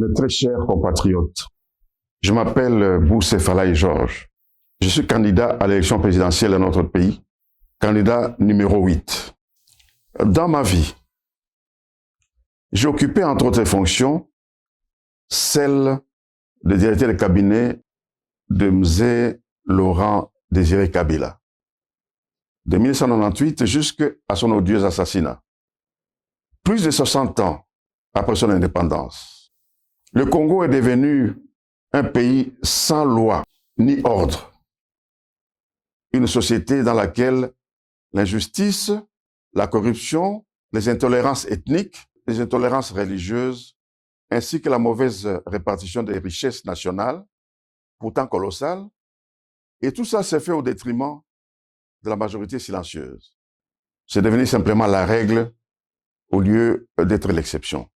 Mes très chers compatriotes, je m'appelle Boussefalaye Georges. Je suis candidat à l'élection présidentielle de notre pays, candidat numéro 8. Dans ma vie, j'ai occupé entre autres fonctions celle de directeur de cabinet de Mzee Laurent Désiré Kabila, de 1998 jusqu'à son odieux assassinat. Plus de 60 ans après son indépendance, le Congo est devenu un pays sans loi ni ordre. Une société dans laquelle l'injustice, la corruption, les intolérances ethniques, les intolérances religieuses, ainsi que la mauvaise répartition des richesses nationales, pourtant colossales, et tout ça s'est fait au détriment de la majorité silencieuse. C'est devenu simplement la règle au lieu d'être l'exception.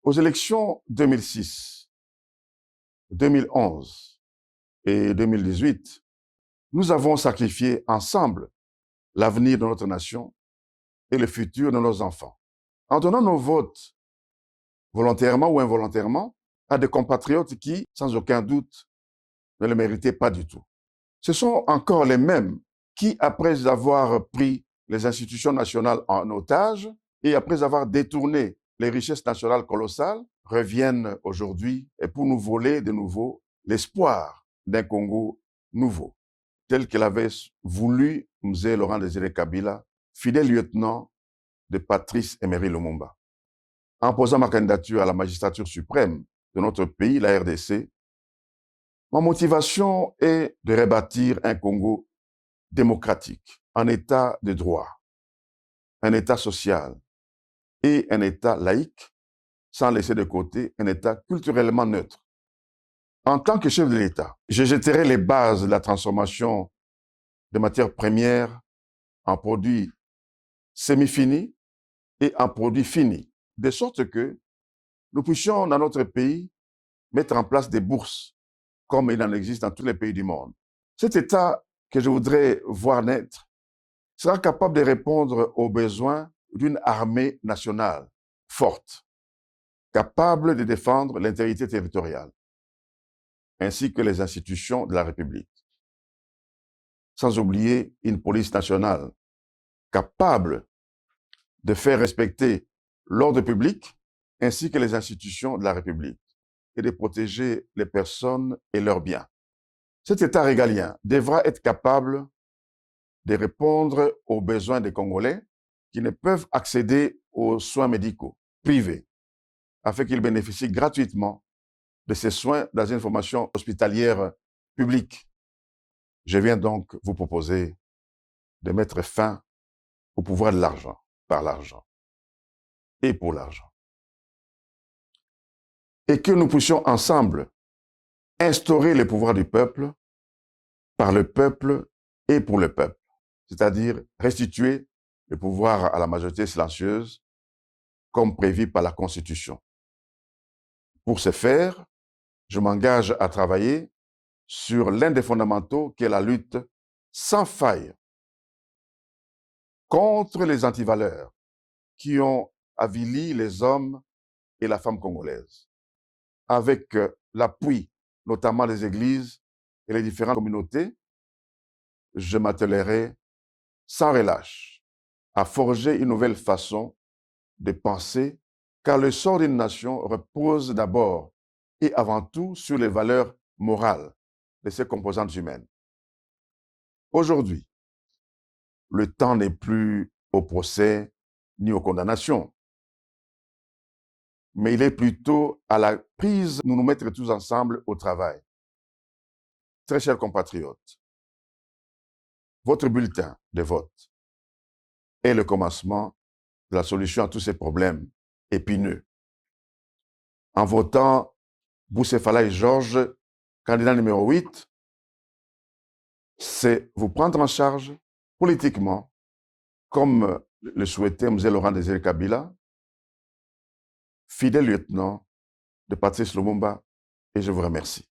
Aux élections 2006, 2011 et 2018, nous avons sacrifié ensemble l'avenir de notre nation et le futur de nos enfants, en donnant nos votes, volontairement ou involontairement, à des compatriotes qui, sans aucun doute, ne le méritaient pas du tout. Ce sont encore les mêmes qui, après avoir pris les institutions nationales en otage et après avoir détourné les richesses nationales colossales, reviennent aujourd'hui pour nous voler de nouveau l'espoir d'un Congo nouveau, tel qu'il avait voulu Mzee Laurent Désiré Kabila, fidèle lieutenant de Patrice Emery Lumumba. En posant ma candidature à la magistrature suprême de notre pays, la RDC, ma motivation est de rebâtir un Congo démocratique, un État de droit, un État social et un État laïque, sans laisser de côté un État culturellement neutre. En tant que chef de l'État, je jetterai les bases de la transformation des matières premières en produits semi-finis et en produits finis, de sorte que nous puissions, dans notre pays, mettre en place des bourses, comme il en existe dans tous les pays du monde. Cet État que je voudrais voir naître sera capable de répondre aux besoins d'une armée nationale forte, capable de défendre l'intégrité territoriale, ainsi que les institutions de la République. Sans oublier une police nationale capable de faire respecter l'ordre public, ainsi que les institutions de la République, et de protéger les personnes et leurs biens. Cet État régalien devra être capable de répondre aux besoins des Congolais qui ne peuvent accéder aux soins médicaux privés, afin qu'ils bénéficient gratuitement de ces soins dans une formation hospitalière publique. Je viens donc vous proposer de mettre fin au pouvoir de l'argent, par l'argent et pour l'argent. Et que nous puissions ensemble instaurer le pouvoir du peuple, par le peuple et pour le peuple, c'est-à-dire restituer le pouvoir à la majorité silencieuse comme prévu par la Constitution. Pour ce faire, je m'engage à travailler sur l'un des fondamentaux qui est la lutte sans faille contre les antivaleurs qui ont avili les hommes et la femme congolaises, avec l'appui notamment des églises et les différentes communautés. Je m'attelerai sans relâche à forger une nouvelle façon de penser, car le sort d'une nation repose d'abord et avant tout sur les valeurs morales de ses composantes humaines. Aujourd'hui, le temps n'est plus au procès ni aux condamnations, mais il est plutôt à la prise, nous mettre tous ensemble au travail. Très chers compatriotes, votre bulletin de vote est le commencement de la solution à tous ces problèmes épineux. En votant Boussefalaye Georges, candidat numéro 8, c'est vous prendre en charge politiquement, comme le souhaitait Mzee Laurent Désiré Kabila, fidèle lieutenant de Patrice Lumumba, et je vous remercie.